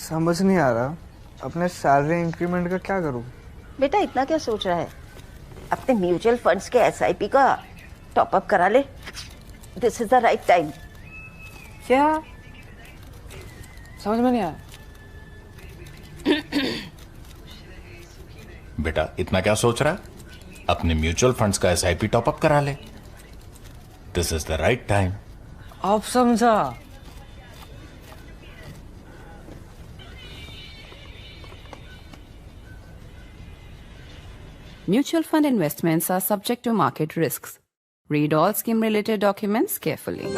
समझ नहीं आ रहा अपने सैलरी इंक्रीमेंट का क्या करूं। बेटा इतना क्या सोच रहा है? अपने म्यूचुअल फंड्स के एसआईपी का टॉप अप करा ले। This is the right time. क्या? समझ में नहीं आया। बेटा इतना क्या सोच रहा है? अपने म्यूचुअल फंड्स का एसआईपी टॉपअप करा ले। This is the right time. आप समझा। Mutual fund investments are subject to market risks. Read all scheme related documents carefully.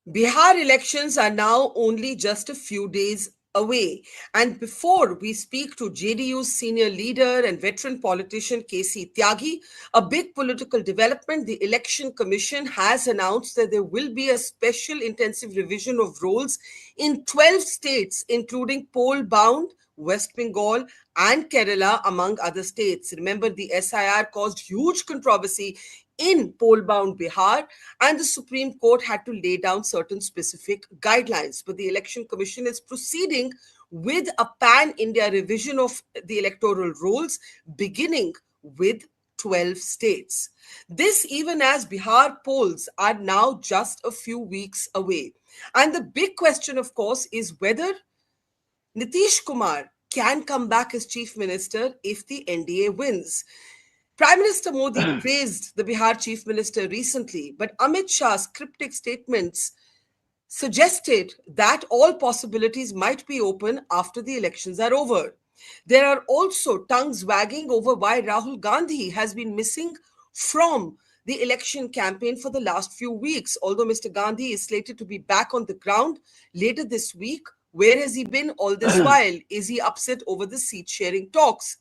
Bihar elections are now only just a few days away. And before we speak to JDU's senior leader and veteran politician KC Tyagi, a big political development, the Election Commission has announced that there will be a special intensive revision of rolls in 12 states, including poll-bound West Bengal and Kerala, among other states. Remember, the SIR caused huge controversy in poll-bound Bihar, and the Supreme Court had to lay down certain specific guidelines. But the Election Commission is proceeding with a pan-India revision of the electoral rolls, beginning with 12 states. This even as Bihar polls are now just a few weeks away. And the big question, of course, is whether Nitish Kumar can come back as chief minister if the NDA wins. Prime Minister Modi praised the Bihar chief minister recently, but Amit Shah's cryptic statements suggested that all possibilities might be open after the elections are over. There are also tongues wagging over why Rahul Gandhi has been missing from the election campaign for the last few weeks. Although Mr. Gandhi is slated to be back on the ground later this week, where has he been all this while? Is he upset over the seat sharing talks?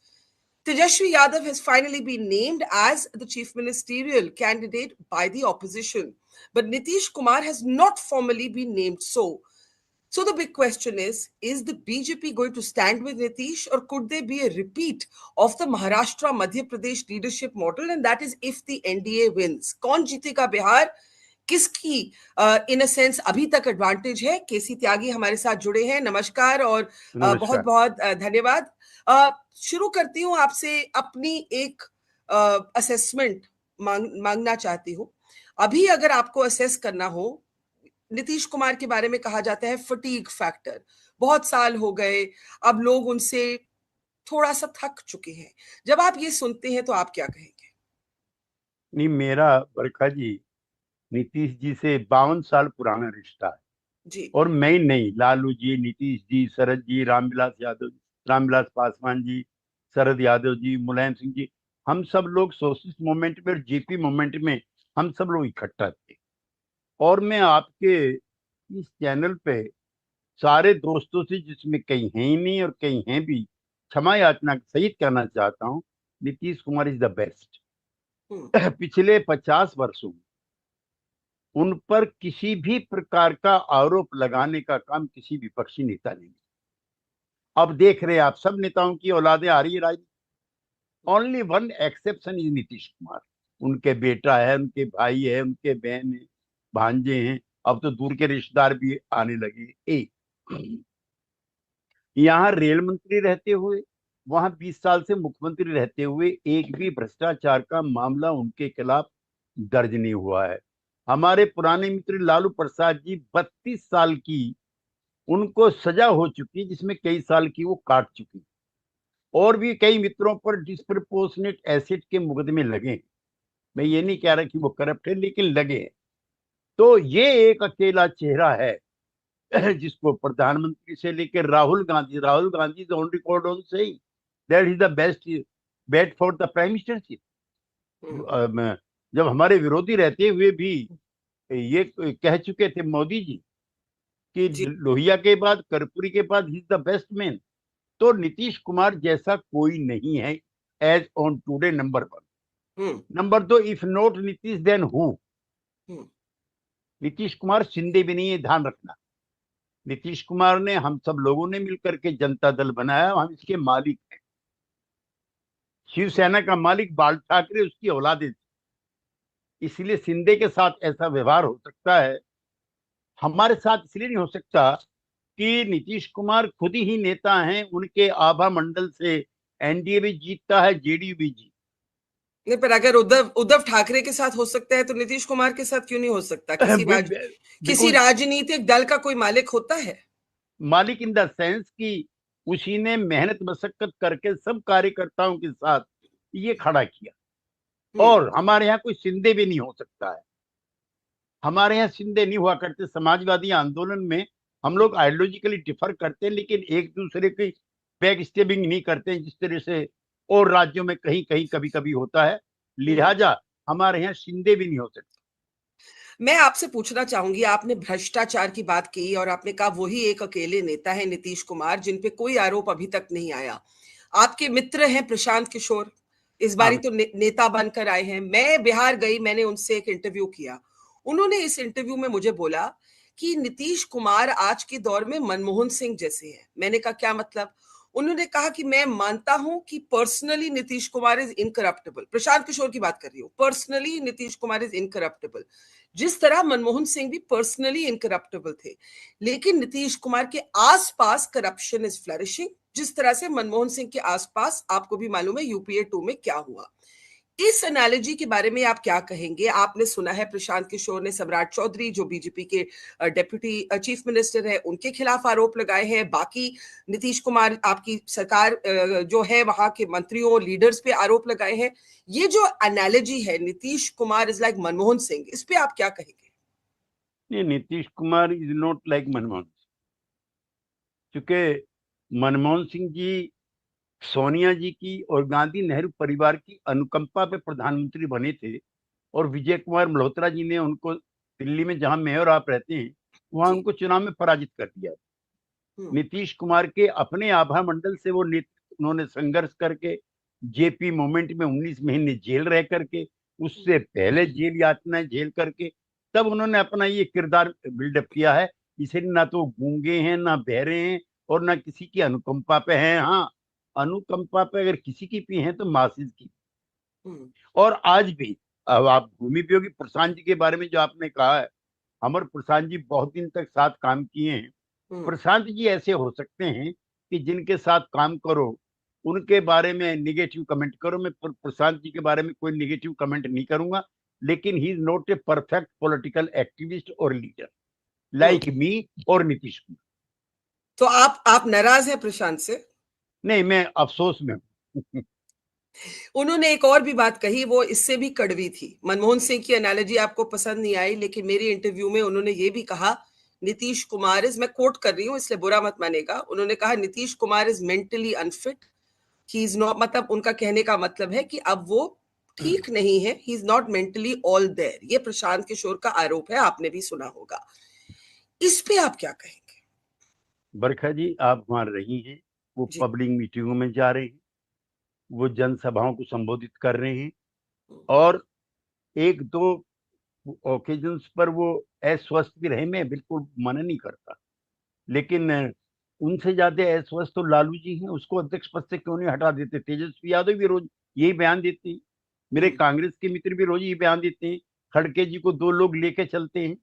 Tejashwi Yadav has finally been named as the chief ministerial candidate by the opposition, but Nitish Kumar has not formally been named so. So the big question is the BJP going to stand with Nitish, or could there be a repeat of the Maharashtra Madhya Pradesh leadership model, and that is if the NDA wins? कौन जीतेगा बिहार? किसकी इन a sense अभी तक advantage है? केसी त्यागी हमारे साथ जुड़े हैं। नमस्कार और बहुत बहुत धन्यवाद। शुरू करती हूँ आपसे अपनी एक असेसमेंट मांगना चाहती हूँ। अभी अगर आपको असेस करना हो, नीतीश कुमार के बारे में कहा जाता है फटीग फैक्टर। बहुत साल हो गए, अब लोग उनसे थोड़ा सा थक चुके हैं। जब आप ये सुनते हैं तो आप क्या कहेंगे? नहीं, मेरा बरखा जी नीतीश जी से 52 साल पुराना रिश्ता है जी। और मैं ही नहीं, लालू जी, नीतीश जी, शरद जी, रामविलास यादव, रामविलास पासवान जी, शरद यादव जी, मुलायम सिंह जी, हम सब लोग सोशलिस्ट मूवमेंट में और जेपी मूवमेंट में हम सब लोग इकट्ठा थे। और मैं आपके इस चैनल पे सारे दोस्तों से, जिसमें कई हैं ही नहीं और कई हैं भी, क्षमा याचना सहित कहना चाहता हूँ, Nitish Kumar is the best. पिछले 50 वर्षों में उन पर किसी भी प्रकार का आरोप लगाने का काम किसी विपक्षी नेता ने नहीं। अब देख रहे हैं आप, सब नेताओं की औलादें आ रही है राजनीति। Only one exception is Nitish Kumar. उनके बेटा है, उनके भाई है, उनके बहन है, भांजे हैं, अब तो दूर के रिश्तेदार भी आने लगे। एक यहाँ रेल मंत्री रहते हुए, वहां 20 साल से मुख्यमंत्री रहते हुए एक भी भ्रष्टाचार का मामला उनके खिलाफ दर्ज नहीं हुआ है। हमारे पुराने मित्र लालू प्रसाद जी 32 साल की उनको सजा हो चुकी, जिसमें कई साल की वो काट चुकी। और भी कई मित्रों पर डिस्प्रपोर्शनेट एसेट के मुकदमे लगे हैं। मैं ये नहीं कह रहा कि वो करप्ट है, लेकिन लगे हैं। तो ये एक अकेला चेहरा है जिसको प्रधानमंत्री से लेकर Rahul Gandhi is on record on saying that is the best bet for the prime ministership. जब हमारे विरोधी रहते हुए भी ये कह चुके थे मोदी जी कि लोहिया के बाद, कर्पूरी के बाद ही इज द बेस्ट मैन, तो नीतीश कुमार जैसा कोई नहीं है as on today. Number 1। Number 2, if not Nitish then who? Nitish Kumar Shinde भी नहीं है, ध्यान रखना। नीतीश कुमार ने, हम सब लोगों ने मिलकर के जनता दल बनाया, हम इसके मालिक हैं। शिवसेना का मालिक बाल ठाकरे, उसकी औलादे थी। इसलिए शिंदे के साथ ऐसा व्यवहार हो सकता है, हमारे साथ इसलिए नहीं हो सकता कि नीतीश कुमार खुद ही नेता हैं, उनके आभा मंडल से एनडीए भी जीतता है, जेडीयू भी जीत। नहीं, पर अगर उद्धव उद्धव ठाकरे के साथ हो सकता है तो नीतीश कुमार के साथ क्यों नहीं हो सकता? किसी बिल्कुल राजनीतिक दल का कोई मालिक होता है। मालिक इन द सेंस कि उसी ने मेहनत मशक्कत करके सब कार्यकर्ताओं के साथ ये खड़ा किया। और हमारे यहाँ कोई शिंदे भी नहीं हो सकता है, हमारे यहाँ शिंदे नहीं हुआ करते। समाजवादी आंदोलन में हम लोग आइडियोलॉजिकली डिफर करते हैं, लेकिन एक दूसरे की बैक स्टेबिंग नहीं करते हैं, जिस तरह से और राज्यों में कहीं कहीं कभी कभी होता है। लिहाजा हमारे यहाँ शिंदे भी नहीं हो सकते। मैं आपसे पूछना चाहूंगी, आपने भ्रष्टाचार की बात की और आपने कहा वही एक अकेले नेता है नीतीश कुमार जिन पे कोई आरोप अभी तक नहीं आया। आपके मित्र हैं प्रशांत किशोर, इस बारी तो नेता बनकर आए हैं। मैं बिहार गई, मैंने उनसे एक इंटरव्यू किया। उन्होंने इस इंटरव्यू में मुझे बोला कि नीतीश कुमार आज के दौर में मनमोहन सिंह जैसे हैं। मैंने कहा क्या मतलब? उन्होंने कहा कि मैं मानता हूं कि personally Nitish Kumar is incorruptible. Prashant Kishor की बात कर रही हूँ। Personally Nitish Kumar is incorruptible, जिस तरह मनमोहन सिंह भी पर्सनली इनकरप्टेबल थे। लेकिन नीतीश कुमार के आसपास करप्शन इज फ्लरिशिंग, जिस तरह से मनमोहन सिंह के आसपास आपको भी मालूम है यूपीए 2 में क्या हुआ। इस एनालॉजी के बारे में आप क्या कहेंगे? आपने सुना है प्रशांत किशोर ने सम्राट चौधरी जो बीजेपी के डेप्यूटी चीफ मिनिस्टर है उनके खिलाफ आरोप लगाए हैं। बाकी नीतीश कुमार आपकी सरकार जो है वहां के मंत्रियों लीडर्स पे आरोप लगाए हैं। ये जो एनालॉजी है नीतीश कुमार इज लाइक मनमोहन सिंह, इस पे आप क्या कहेंगे? नहीं, Nitish Kumar is not like Manmohan Singh, क्योंकि मनमोहन सिंह जी सोनिया जी की और गांधी नेहरू परिवार की अनुकंपा पे प्रधानमंत्री बने थे, और विजय कुमार मल्होत्रा जी ने उनको दिल्ली में जहां मेयर आप रहते हैं वहां उनको चुनाव में पराजित कर दिया। नीतीश कुमार के अपने आभा मंडल से वो उन्होंने संघर्ष करके जेपी मूवमेंट में 19 महीने जेल रह करके, उससे पहले जेल यातनाएं झेल करके तब उन्होंने अपना ये किरदार बिल्डअप किया है। इसलिए ना तो गूंगे हैं, ना बहरे हैं, और ना किसी की अनुकंपा पे हैं। हाँ, अनुकंपा पे अगर किसी की भी है तो मासिस की। और आज भी अब आप भूमि उपयोगी प्रशांत जी के बारे में जो आपने कहा है, अमर प्रशांत जी बहुत दिन तक साथ काम किए हैं। प्रशांत जी ऐसे हो सकते हैं कि जिनके साथ काम करो उनके बारे में निगेटिव कमेंट करो। मैं प्रशांत जी के बारे में कोई निगेटिव कमेंट नहीं करूंगा, लेकिन ही is not a perfect political activist और लीडर लाइक मी और नीतीश कुमार। तो आप नाराज हैं प्रशांत से? नहीं, मैं अफसोस में हूं। उन्होंने एक और भी बात कही, वो इससे भी कड़वी थी। मनमोहन सिंह की एनालॉजी आपको पसंद नहीं आई, लेकिन मेरी इंटरव्यू में उन्होंने ये भी कहा नीतीश कुमार इज, मैं कोट कर रही हूँ इसलिए बुरा मत मानेगा, उन्होंने कहा Nitish Kumar is mentally unfit, he is not, मतलब उनका कहने का मतलब है कि अब वो ठीक नहीं है, he is not mentally all there. ये प्रशांत किशोर का आरोप है, आपने भी सुना होगा। इस पे आप क्या कहेंगे? बरखा जी, आप वहां रही हैं, वो पब्लिक मीटिंगों में जा रहे हैं, वो जनसभाओं को संबोधित कर रहे हैं, और एक दो ओकेजन्स पर वो अस्वस्थ भी रहे। मैं बिल्कुल मना नहीं करता, लेकिन उनसे ज्यादा अस्वस्थ तो लालू जी हैं। उसको अध्यक्ष पद से क्यों नहीं हटा देते? तेजस्वी यादव भी रोज यही बयान देते हैं, मेरे कांग्रेस के मित्र भी रोज यही बयान देते हैं। खड़गे जी को 2 लोग लेके चलते हैं।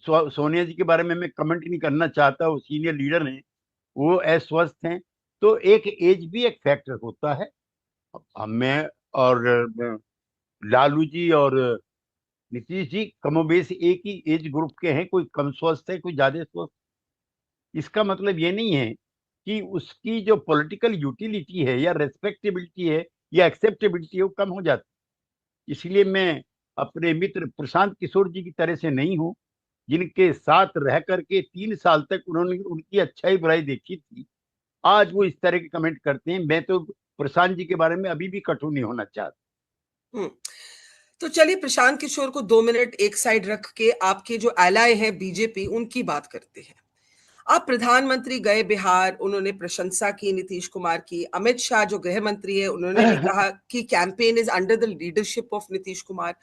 सोनिया जी के बारे में मैं कमेंट नहीं करना चाहता, वो सीनियर लीडर हैं, वो अस्वस्थ हैं। तो एक एज भी एक फैक्टर होता है। मैं और लालू जी और नीतीश जी कमोबेश एक ही एज ग्रुप के हैं, कोई कम स्वस्थ है, कोई ज्यादा स्वस्थ। इसका मतलब ये नहीं है कि उसकी जो पॉलिटिकल यूटिलिटी है या रेस्पेक्टेबिलिटी है या एक्सेप्टेबिलिटी है वो कम हो जाती। इसलिए मैं अपने मित्र प्रशांत किशोर जी की तरह से नहीं हूं, जिनके साथ रह करके 3 साल तक उन्होंने उनकी अच्छाई बुराई देखी थी। आज वो इस तरह के कमेंट करते हैं। मैं तो प्रशांत जी के बारे में अभी भी कटु नहीं होना चाहता। तो चलिए प्रशांत किशोर को 2 मिनट एक साइड रख के आपके जो एलाय हैं बीजेपी, उनकी बात करते हैं। आप प्रधानमंत्री गए बिहार, उन्होंने प्रशंसा की नीतीश कुमार की। अमित शाह जो गृह मंत्री है उन्होंने भी कहा कि campaign is under the leadership of Nitish Kumar.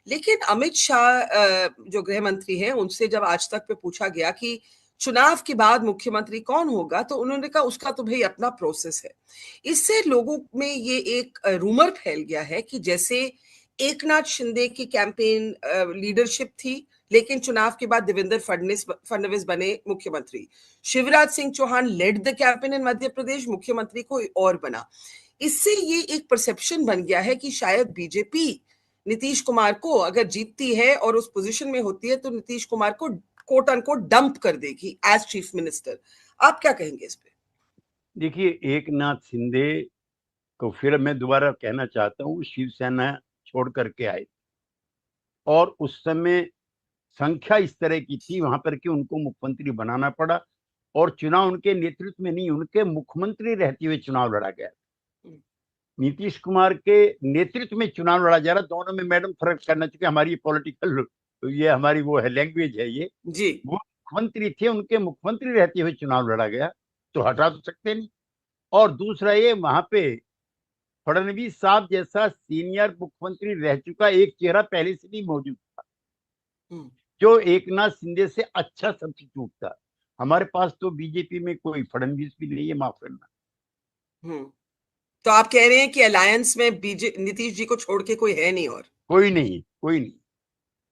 लेकिन अमित शाह जो गृह मंत्री हैं उनसे जब आज तक पे पूछा गया कि चुनाव के बाद मुख्यमंत्री कौन होगा, तो उन्होंने कहा उसका तो भाई अपना प्रोसेस है। इससे लोगों में ये एक रूमर फैल गया है कि जैसे एकनाथ शिंदे की कैंपेन लीडरशिप थी, लेकिन चुनाव के बाद देवेंद्र फडणवीस बने मुख्यमंत्री। Shivraj Singh Chouhan led the campaign in Madhya Pradesh, मुख्यमंत्री कोई और बना। इससे ये एक परसेप्शन बन गया है कि शायद बीजेपी नीतीश कुमार को अगर जीतती है और उस पोजीशन में होती है तो नीतीश कुमार को कोट अनकोट डंप कर देगी एज चीफ मिनिस्टर। आप क्या कहेंगे इस पे? देखिए, एकनाथ शिंदे को फिर मैं दोबारा कहना चाहता हूँ, शिवसेना छोड़ करके आए और उस समय संख्या इस तरह की थी वहां पर कि उनको मुख्यमंत्री बनाना पड़ा और चुनाव उनके नेतृत्व में नहीं, उनके मुख्यमंत्री रहते हुए चुनाव लड़ा गया। नीतीश कुमार के नेतृत्व में चुनाव लड़ा जा रहा। दोनों में मैडम फर्क करना चाहिए। हमारी पॉलिटिकल ये हमारी वो है, लैंग्वेज है ये जी। वो मुख्यमंत्री थे, उनके मुख्यमंत्री रहते हुए चुनाव लड़ा गया, तो हटा तो सकते नहीं। और दूसरा ये, वहां पे फडणवीस साहब जैसा सीनियर मुख्यमंत्री रह चुका एक चेहरा पहले से भी मौजूद था, जो एकनाथ शिंदे से अच्छा सब्स्टिट्यूट था। हमारे पास तो बीजेपी में कोई फडणवीस भी नहीं है, माफ करना। तो आप कह रहे हैं कि अलायंस में नीतीश जी को छोड़ के कोई है नहीं? और कोई नहीं, कोई नहीं,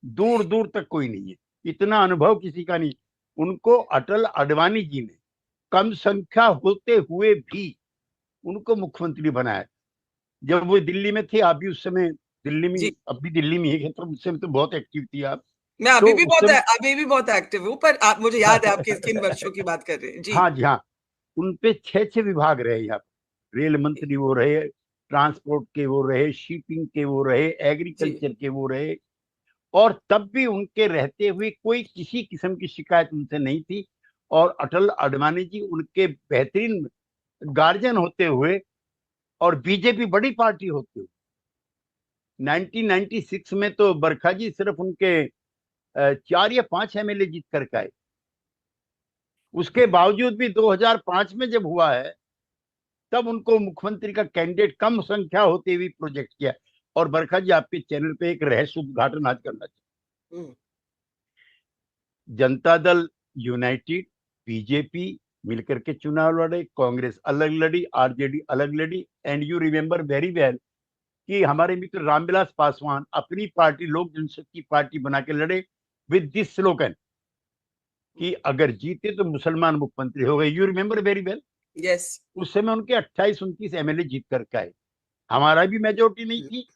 दूर दूर तक कोई नहीं है। इतना अनुभव किसी का नहीं। उनको अटल आडवाणी जी ने कम संख्या होते हुए भी उनको मुख्यमंत्री बनाया। जब वो दिल्ली में थे, आप भी उस समय दिल्ली में, अब भी दिल्ली में ही, तो उस समय तो बहुत एक्टिव थी आप। मैं अभी भी बहुत एक्टिव हूँ, पर आप, मुझे याद है आप किन वर्षों की बात कर रहे हैं। जी हाँ जी, हाँ। उनपे 6 विभाग रहे यहाँ, रेल मंत्री वो रहे, ट्रांसपोर्ट के वो रहे, शिपिंग के वो रहे, एग्रीकल्चर के वो रहे, और तब भी उनके रहते हुए कोई किसी किस्म की शिकायत उनसे नहीं थी। और अटल आडवाणी जी उनके बेहतरीन गार्जियन होते हुए और बीजेपी बड़ी पार्टी होते हुए 1996 में तो बरखा जी सिर्फ उनके 4 या 5 एमएलए जीत करके आए। उसके बावजूद भी 2005 में जब हुआ है तब उनको मुख्यमंत्री का कैंडिडेट कम संख्या होते हुए प्रोजेक्ट किया। और बरखा जी, आपके चैनल पे एक रहस्य उद्घाटन आज करना चाहिए। जनता दल यूनाइटेड, बीजेपी मिलकर के चुनाव लड़े, कांग्रेस अलग लड़ी, आरजेडी अलग लड़ी। And you remember very well कि हमारे मित्र रामविलास पासवान अपनी पार्टी लोक जनशक्ति पार्टी बना के लड़े विद दिस स्लोगन कि अगर जीते तो मुसलमान मुख्यमंत्री हो गए। You remember very well? Yes. उस समय उनके 28-29 एमएलए जीत करके आए। हमारा भी मेजोरिटी नहीं थी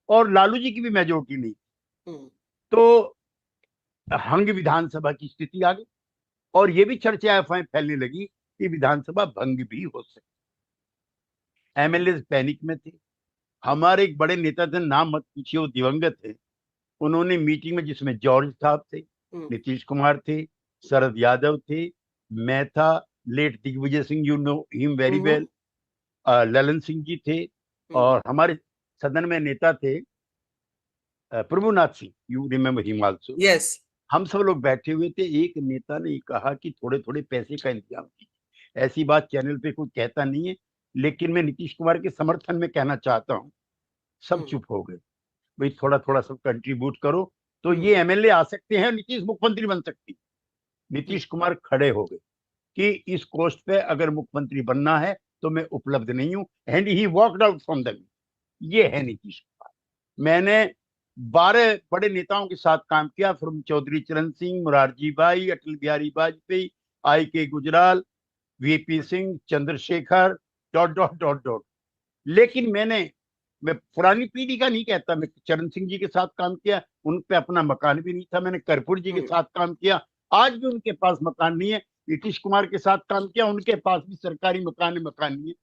और लालू जी की भी मेजोरिटी नहीं थी। तो हंग विधानसभा की स्थिति आ गई और ये भी चर्चा अफवाहें फैलने लगी कि विधानसभा भंग भी हो सकती। एमएलए पैनिक में थे। हमारे एक बड़े नेता थे, नाम मत पूछिए, वो दिवंगत थे। उन्होंने मीटिंग में, जिसमें जॉर्ज साहब थे, नीतीश कुमार थे, शरद यादव थे, मैं था, late Digvijaya Singh, you know him very well, Lalan Singh ji थे, और हमारे सदन में नेता थे Prabhunath Singh, you remember him also. Yes. हम सब लोग बैठे हुए थे। एक नेता ने कहा कि थोड़े थोड़े पैसे का इंतजाम कीजिए। ऐसी बात चैनल पे कोई कहता नहीं है, लेकिन मैं नीतीश कुमार के समर्थन में कहना चाहता हूँ। सब चुप हो गए, भाई थोड़ा थोड़ा सब कंट्रीब्यूट करो तो ये एमएलए आ सकते हैं, नीतीश मुख्यमंत्री बन सकती। नीतीश कुमार खड़े हो गए कि इस पोस्ट पे अगर मुख्यमंत्री बनना है तो मैं उपलब्ध नहीं हूं, and he walked out from the. ये है नीतीश कुमार। मैंने 12 बड़े नेताओं के साथ काम किया, फ्रॉम चौधरी चरण Singh, Morarji Bhai, Atal Bihari Vajpayee, I K. Gujral, VP Singh, Chandrashekhar, dot dot dot dot. लेकिन मैं पुरानी पीढ़ी का नहीं कहता, मैं चरण सिंह जी के साथ काम किया, उन पे अपना मकान भी नहीं था। मैंने कर्पूर जी के साथ काम किया, आज भी उनके पास मकान नहीं है। नीतीश कुमार के साथ काम किया, उनके पास भी सरकारी मकान नहीं है।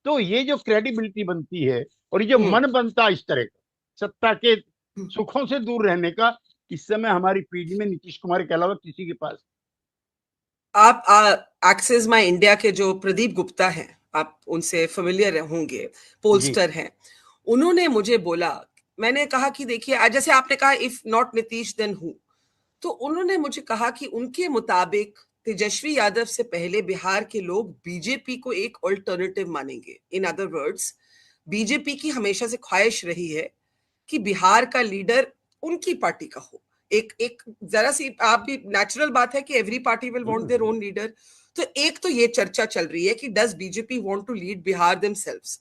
तो ये जो क्रेडिबिलिटी बनती है और ये जो मन बनता है इस तरह का, सत्ता के सुखों से दूर रहने का, इस समय हमारी पीढ़ी में नीतीश कुमार के अलावा किसी के पास। आप एक्सेस माई इंडिया के जो प्रदीप गुप्ता हैं, आप उनसे फेमिलियर होंगे, पोलस्टर हैं। उन्होंने मुझे बोला, मैंने कहा कि देखिए, जैसे आपने कहा if not Nitish then who, तो उन्होंने मुझे कहा कि उनके मुताबिक तेजस्वी यादव से पहले बिहार के लोग बीजेपी को एक ऑल्टरनेटिव मानेंगे। इन अदर वर्ड्स, बीजेपी की हमेशा से ख्वाहिश रही है कि बिहार का लीडर उनकी पार्टी का हो। एक जरा सी आप भी, नेचुरल बात है कि every party will want their own leader. तो एक तो ये चर्चा चल रही है कि does BJP want to lead Bihar themselves.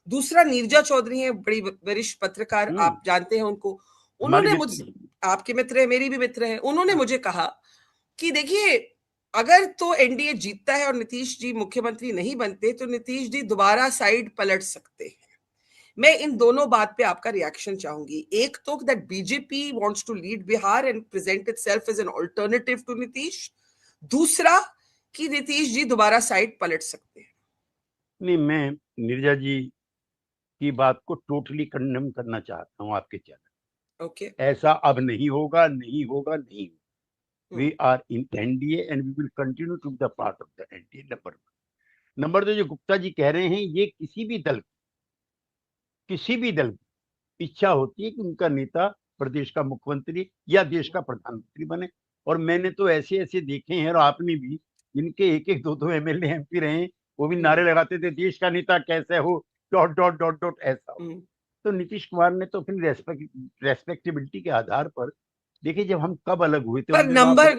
दूसरा नीरजा चौधरी है, बड़ी वरिष्ठ पत्रकार, आप जानते हैं उनको। उन्होंने हमारी मुझ मित्र आपके मित्र है, मेरी भी मित्र है। उन्होंने मुझे कहा कि देखिए, अगर तो एनडीए जीतता है और नीतीश जी मुख्यमंत्री नहीं बनते तो नीतीश जी दोबारा साइड पलट सकते हैं। मैं इन दोनों बात पे आपका रिएक्शन चाहूंगी। एक तो that BJP wants to lead Bihar and present itself as an alternative to Nitish. दूसरा कि नीतीश जी दोबारा साइड पलट सकते हैं। नहीं, मैं नीरजा जी की बात को टोटली कंडेम करना चाहता हूँ आपके चैनल। ओके। ऐसा अब नहीं होगा, नहीं होगा, नहीं होगा। We are in NDA and we will continue to be the part of the NDA. Number 2, जो गुप्ता जी कह रहे हैं, ये किसी भी दल की इच्छा होती है कि उनका नेता प्रदेश का मुख्यमंत्री या देश का प्रधानमंत्री बने। और मैंने तो ऐसे ऐसे देखे हैं, और आपने भी, जिनके एक एक दो एमएलए एमपी रहे हैं, वो भी नारे लगाते थे देश का नेता कैसे हो, डॉट डॉट डॉट डॉट ऐसा हो। तो नीतीश कुमार ने तो फिर रेस्पेक्टेबिलिटी के आधार पर, देखिए, जब हम कब अलग हुए थे, पर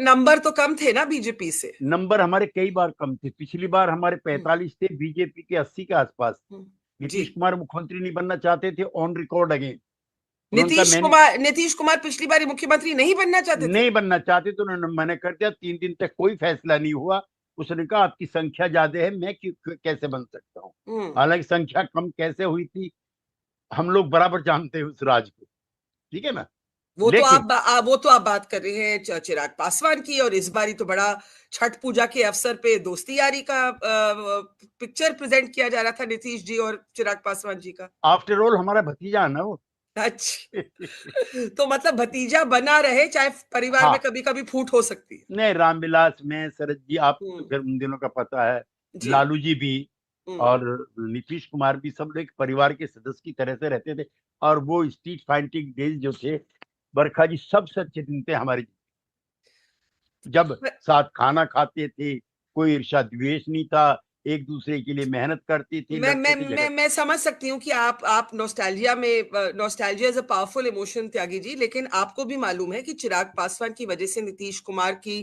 नंबर तो कम थे ना बीजेपी से। नंबर हमारे कई बार कम थे। पिछली बार हमारे 45 थे, बीजेपी के 80 के आसपास। नीतीश कुमार मुख्यमंत्री नहीं बनना चाहते थे, on record again. Nitish Kumar पिछली बार मुख्यमंत्री नहीं बनना चाहते थे। नहीं बनना चाहते तो उन्होंने मना कर दिया। 3 दिन तक कोई फैसला नहीं हुआ। उसने कहा आपकी संख्या ज्यादा है, मैं कैसे बन सकता हूँ। हालांकि संख्या कम कैसे हुई थी हम लोग बराबर जानते हैं उस राज को, ठीक है ना। वो तो आप बात कर रहे हैं चिराग पासवान की, और इस बारी तो बड़ा छठ पूजा के अवसर पे दोस्ती यारी का पिक्चर प्रेजेंट किया जा रहा था नीतीश जी और चिराग पासवान जी का। आफ्टर ऑल हमारा भतीजा है ना वो। अच्छा। तो मतलब भतीजा बना रहे, चाहे परिवार में कभी कभी फूट हो सकती है। नहीं, रामविलास में शरद जी, आप फिर उन दिनों का पता है, लालू जी भी और नीतीश कुमार भी, सब लोग एक परिवार के सदस्य की तरह से रहते थे। और वो स्ट्रीट फाइटिंग डेज जो थे, बरखा जी, सबसे अच्छे दिन थे हमारे, जब साथ खाना खाते थे, कोई ईर्ष्या द्वेष नहीं था, एक दूसरे के लिए मेहनत करती थी। मैं समझ सकती हूँ कि आप nostalgia is a powerful emotion Tyagi ji, लेकिन आपको भी मालूम है कि चिराग पासवान की वजह से नीतीश कुमार की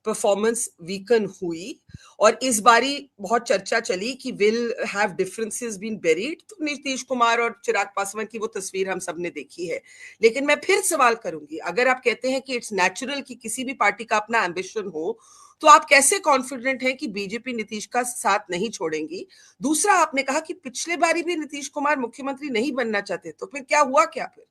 परफॉर्मेंस वीकन हुई, और इस बारी बहुत चर्चा चली कि will have differences been buried. तो नीतीश कुमार और चिराग पासवान की वो तस्वीर हम सब ने देखी है। लेकिन मैं फिर सवाल करूंगी, अगर आप कहते हैं कि इट्स नेचुरल कि किसी भी पार्टी का अपना एम्बिशन हो, तो आप कैसे कॉन्फिडेंट हैं कि बीजेपी नीतीश का साथ नहीं छोड़ेंगी? दूसरा, आपने कहा कि पिछले बारी भी नीतीश कुमार मुख्यमंत्री नहीं बनना चाहते, तो फिर क्या हुआ क्या फिर?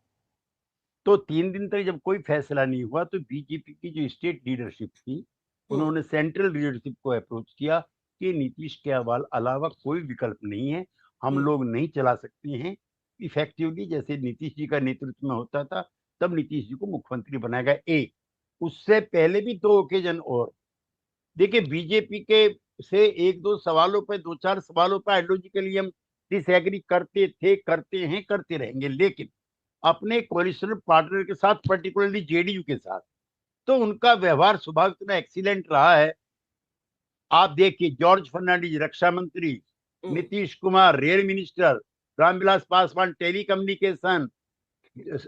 तो 3 दिन तक जब कोई फैसला नहीं हुआ, तो बीजेपी की जो स्टेट लीडरशिप थी, उन्होंने सेंट्रल लीडरशिप को अप्रोच किया कि नीतीश के अलावा कोई विकल्प नहीं है, हम लोग नहीं चला सकते हैं इफेक्टिवली जैसे नीतीश जी का नेतृत्व में होता था, तब नीतीश जी को मुख्यमंत्री बनाया गया। एक, उससे पहले भी 2 ओकेजन और। देखिए, बीजेपी के से 1-2 सवालों पे, 2-4 सवालों पे आइडियोलॉजिकली हम डिसएग्री करते थे, करते हैं, करते रहेंगे, लेकिन अपने कोalition पार्टनर के साथ, पर्टिकुलरली जेडीयू के साथ, तो उनका व्यवहार स्वभाव इतना एक्सीलेंट रहा है। आप देखिए, जॉर्ज फर्नांडिस रक्षा मंत्री, Nitish Kumar rail minister, Ramvilas Paswan telecommunication,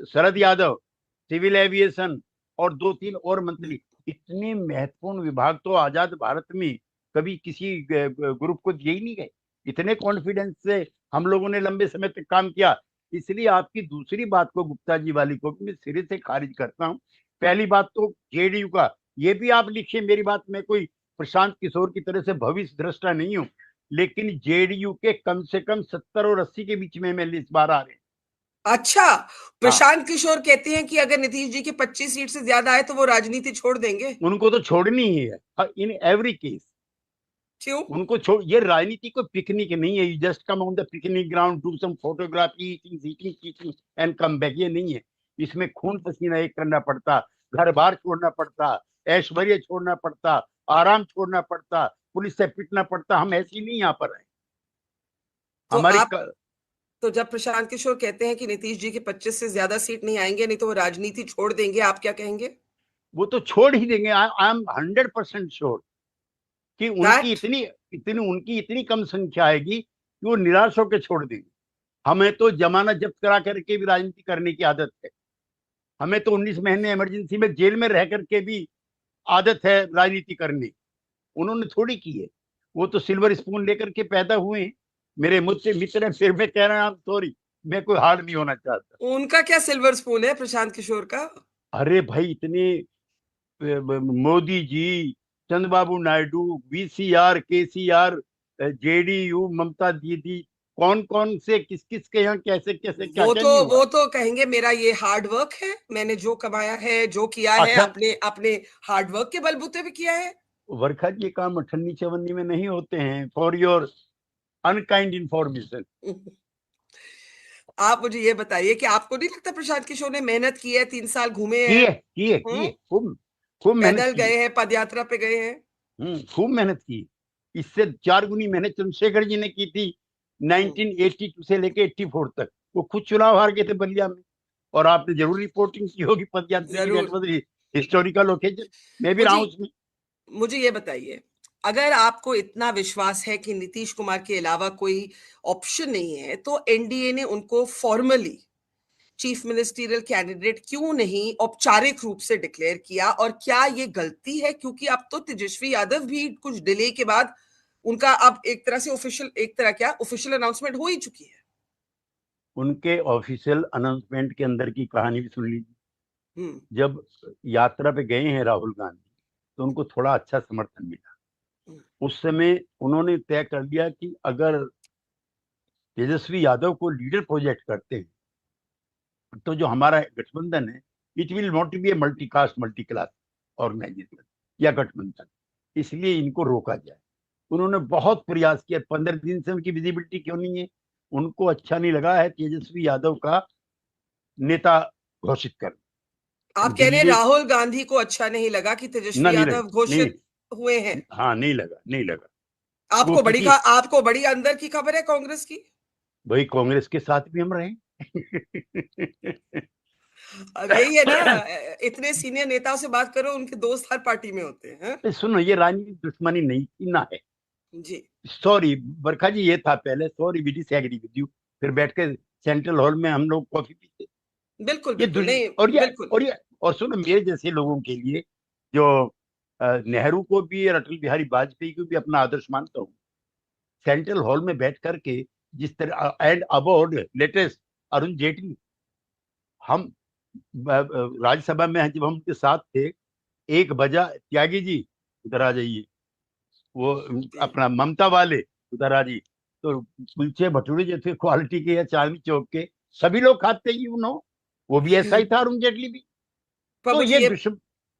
Sharad Yadav civil aviation, और 2-3 और मंत्री। इतने महत्वपूर्ण विभाग तो आजाद भारत में कभी किसी ग्रुप को दिए ही नहीं गए। इतने कॉन्फिडेंस से हम लोगों ने लंबे समय तक काम किया। इसलिए आपकी दूसरी बात को, गुप्ता जी वाली को, मैं सिरे से खारिज करता हूँ। पहली बात तो जेडीयू का, ये भी आप लिखिए मेरी बात में, कोई प्रशांत किशोर की तरह से भविष्य दृष्टा नहीं हूँ, लेकिन जेडीयू के कम से कम 70 और 80 के बीच में एमएलए इस बार आ रहे हैं। अच्छा, प्रशांत किशोर कहते हैं कि अगर नीतीश जी की 25 सीट से ज्यादा आए तो वो राजनीति छोड़ देंगे। उनको तो छोड़नी ही है इन एवरी केस। क्यों? उनको छोड़, ये राजनीति को पिकनिक नहीं है, you just come on the picnic ground, do some photography, eating and come back. ये नहीं है, इसमें खून पसीना एक करना पड़ता, घर बार छोड़ना पड़ता, ऐश्वर्य छोड़ना पड़ता, आराम छोड़ना पड़ता, पुलिस से पिटना पड़ता। हम ऐसे नहीं यहाँ पर है। तो हमारी तो जब प्रशांत किशोर कहते हैं कि नीतीश जी के 25 से ज्यादा सीट नहीं आएंगे, नहीं तो वो राजनीति छोड़ देंगे, आप क्या कहेंगे? वो तो छोड़ ही देंगे। आई एम 100% श्योर कि उनकी इतनी कम संख्या आएगी कि वो निराश होकर छोड़ देंगे। हमें तो जमानत जब्त करा करके भी राजनीति करने की आदत है। हमें तो 19 महीने इमरजेंसी में जेल में रह करके भी आदत है राजनीति करने। उन्होंने थोड़ी की है, वो तो सिल्वर स्पून लेकर के पैदा हुए हैं। मेरे मुझसे मित्र हैं, फिर मैं कह रहा हूँ सॉरी, मैं कोई हार्ड नहीं होना चाहता। उनका क्या सिल्वर स्पून है प्रशांत किशोर का? अरे भाई, इतने मोदी जी, चंद्रबाबू नायडू, वीसीआर, केसीआर, जेडीयू, ममता दीदी, कौन कौन से किस किस के यहाँ कैसे कैसे क्या क्या नहीं हुआ। वो तो कहेंगे मेरा ये हार्ड वर्क है, मैंने जो कमाया है, जो किया है, अच्छा, अपने अपने हार्ड वर्क के बलबूते पे किया है। वर्षा जी, ये काम अठन्नी चवन्नी में नहीं होते हैं, फॉर योर अनकाइंड इंफॉर्मेशन। आप मुझे ये बताइए कि आपको नहीं लगता प्रशांत किशोर ने मेहनत की है, 3 साल घूमे हैं, किए किए हम्म, किए, खूब खूब मेहनत पैदल की। गए हैं, पदयात्रा पे गए हैं। खूब मेहनत की। इससे 4 गुनी मेहनत चंद्रशेखर जी ने की थी 1982 से लेके 84 तक। वो खुद चुनाव हार गए थे बलिया में, और आपने जरूर रिपोर्टिंग की होगी पदयात्रा की। जरूर। हिस्टोरिकल ओकेजन, मैं भी रहा हूं उसमें। मुझे ये बताइए, अगर आपको इतना विश्वास है कि नीतीश कुमार के अलावा कोई ऑप्शन नहीं है, तो एनडीए ने उनको फॉर्मली चीफ मिनिस्टरियल कैंडिडेट क्यों नहीं औपचारिक रूप से डिक्लेयर किया? और क्या ये गलती है? क्योंकि अब तो तेजस्वी यादव भी कुछ डिले के बाद उनका अब एक तरह से ऑफिशियल अनाउंसमेंट हो ही चुकी है। उनके ऑफिशियल अनाउंसमेंट के अंदर की कहानी भी सुन लीजिए। हम्म। जब यात्रा पे गए हैं राहुल गांधी, तो उनको थोड़ा अच्छा समर्थन मिला। उस समय उन्होंने तय कर लिया कि अगर तेजस्वी यादव को लीडर प्रोजेक्ट करते हैं, तो जो हमारा गठबंधन है, it will not be a multicaste multi class organisation या गठबंधन, इसलिए इनको रोका जाए। उन्होंने बहुत प्रयास किया, 15 दिन से उनकी विजिबिलिटी क्यों नहीं है। उनको अच्छा नहीं लगा है तेजस्वी यादव का नेता घोषित कर। आप कह रहे हैं राहुल गांधी को अच्छा नहीं लगा कि ना, तेजस्वी नहीं लगा, यादव घोषित हुए हैं? हाँ, नहीं लगा, नहीं लगा। वो किसी आपको बड़ी अंदर की खबर है कांग्रेस की? भाई, कांग्रेस के साथ भी हम रहे। अब यही है ना, इतने सीनियर नेताओं से बात करो, उनके दोस्त हर पार्टी में होते हैं। सुनो, ये राजनीतिक दुश्मनी नहीं की ना है। जी। सॉरी बरखा जी, ये था पहले, sorry we disagree with you. फिर बैठ के सेंट्रल हॉल में हम लोग कॉफी पीते। बिल्कुल ये बिल्कुल नहीं, और बिल्कुल। और सुनो, मेरे जैसे लोगों के लिए, जो नेहरू को भी और अटल बिहारी वाजपेयी को भी अपना आदर्श मानता हूँ, सेंट्रल हॉल में बैठ करके जिस तरह, and about latest Arun Jaitley, हम राज्यसभा में जब हम उनके साथ थे, 1 बजा, त्यागी जी उधर आ जाइए, वो अपना ममता वाले उधर आ जाइए, तो कुलचे भटूरे जो थे क्वालिटी के या चांदनी चौक के, सभी लोग खाते ही वो भी ऐसा ही था, अरुण जेटली भी। पर तो मुझे ये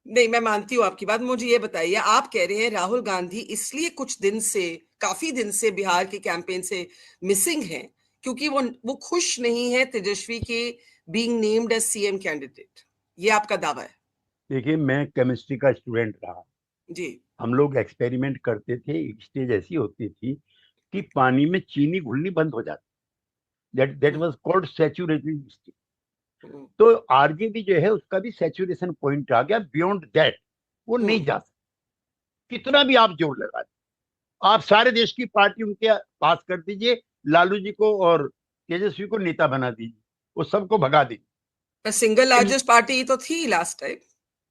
नहीं, मैं मानती हूँ आपकी बात। मुझे ये बताइए, आप कह रहे हैं राहुल गांधी इसलिए काफी दिन से बिहार के कैंपेन से मिसिंग हैं क्योंकि वो खुश नहीं है तेजस्वी के being named as CM candidate, ये आपका दावा है? देखिए, मैं केमिस्ट्री का स्टूडेंट रहा। जी। हम लोग एक्सपेरिमेंट करते थे, एक स्टेज ऐसी होती थी कि पानी में चीनी घुलनी बंद हो जाती, that was called saturated stage. तो आरजेडी जो है, उसका भी सैचुरेशन पॉइंट आ गया, बियॉन्ड दैट वो नहीं जा सकता। कितना भी आप जोर लगा दें, आप सारे देश की पार्टी उनके पास कर दीजिए, लालू जी को और तेजस्वी को नेता बना दीजिए, वो सबको भगा देंगे। पर सिंगल लार्जेस्ट पार्टी तो थी लास्ट टाइम।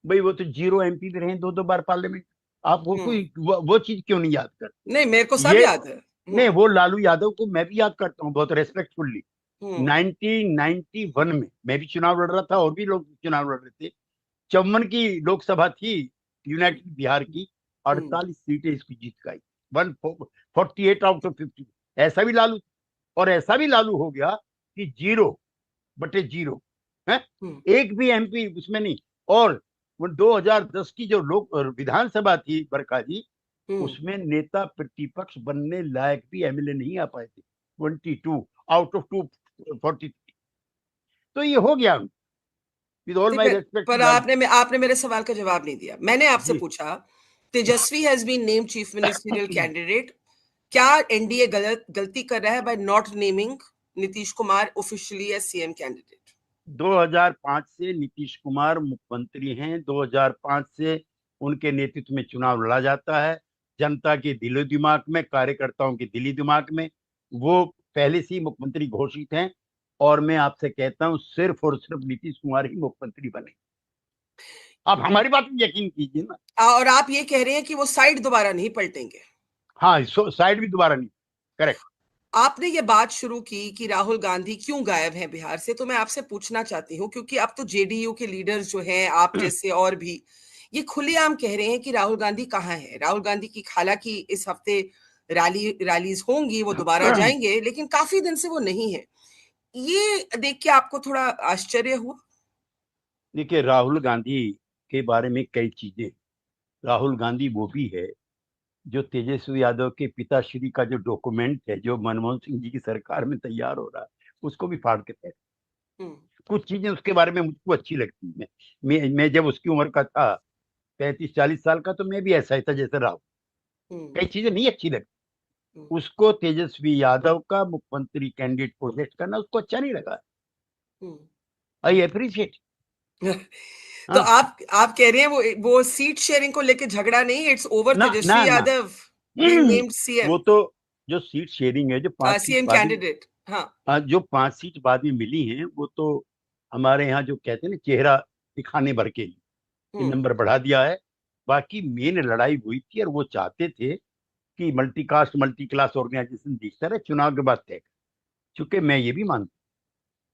भाई, वो तो 0 MP भी रहे 2 बार पार्लियामेंट। आप वो चीज क्यों नहीं याद करते? नहीं, मेरे को सब ये याद है। नहीं, वो लालू यादव को मैं भी याद करता हूँ बहुत रेस्पेक्टफुल्ली। 1991 में मैं भी चुनाव लड़ रहा था, और भी लोग चुनाव लड़ रहे थे। 54 की लोकसभा थी यूनाइटेड बिहार की, 48 सीटें इसकी जीत गई, 148 आउट ऑफ 50। ऐसा भी लालू, और ऐसा भी लालू हो गया कि 0/0 है, एक भी MP उसमें नहीं। और वो 2010 की जो लोक विधानसभा थी बरखा जी, उसमें नेता प्रतिपक्ष बनने लायक भी MLA नहीं आ पाए थे, 22 आउट ऑफ 243। तो ये हो गया, विद ऑल माय रेस्पेक्ट। पर आपने मेरे सवाल का जवाब नहीं दिया। मैंने आपसे पूछा, Tejashwi has been named chief ministerial candidate, क्या एनडीए गलती कर रहा है by not naming Nitish Kumar officially as CM candidate? 2005 से नीतीश कुमार मुख्यमंत्री हैं। 2005 से उनके नेतृत्व में चुनाव लड़ा जाता है, जनता के दिलो दिमाग में, कार्यकर्ताओं के दिली दिमाग में। वो पहले से ही मुख्यमंत्री घोषित हैं, और मैं आपसे कहता हूं, सिर्फ और सिर्फ नीतीश कुमार ही मुख्यमंत्री बने। आप हमारी बात में यकीन कीजिए ना। और आप ये कह रहे हैं कि वो साइड दोबारा नहीं पलटेंगे? हाँ, साइड भी दोबारा नहीं। करेक्ट। आपने ये बात शुरू की कि राहुल गांधी क्यों गायब हैं बिहार से, तो मैं आपसे पूछना चाहती हूँ, क्योंकि अब तो जेडीयू के लीडर्स जो हैं, आप जैसे और भी, ये खुलेआम कह रहे हैं कि राहुल गांधी कहाँ है। राहुल गांधी की, हालांकि इस हफ्ते रैलीज होंगी, वो दोबारा जाएंगे, लेकिन काफी दिन से वो नहीं है। ये देख के आपको थोड़ा आश्चर्य हुआ? देखिए, राहुल गांधी के बारे में कई चीजें। राहुल गांधी वो भी है जो तेजस्वी यादव के पिताश्री का जो डॉक्यूमेंट है, जो मनमोहन सिंह जी की सरकार में तैयार हो रहा है, उसको भी फाड़ के फेंक। हम्म, कुछ चीजें उसके बारे में मुझको अच्छी लगती है। मैं जब उसकी उम्र का था, 35-40 साल का, तो मैं भी ऐसा ही था जैसे राहुल। हम्म, कई चीजें नहीं अच्छी लगती हम्म, उसको। तेजस्वी यादव का मुख्यमंत्री कैंडिडेट प्रोजेक्ट करना उसको अच्छा नहीं लगा। हम्म। I appreciate. तो हाँ, आप कह रहे हैं वो सीट शेयरिंग को लेके झगड़ा नहीं, इट्स ओवर ना ना तेजस्वी ना। यादव being named वो सीएम, तो जो सीट शेयरिंग है, जो 5 सीट सीएम बाद में, कैंडिडेट। हाँ। जो 5 सीट बाद में मिली हैं, वो तो हमारे यहाँ जो कहते हैं ना, चेहरा दिखाने भर के लिए कि हम्म, नंबर बढ़ा दिया है। बाकी मेन लड़ाई हुई थी, और वो चाहते थे कि multi caste multi class organisation दिखता रहे, चुनाव के बाद तय। चूंकि मैं ये भी मानता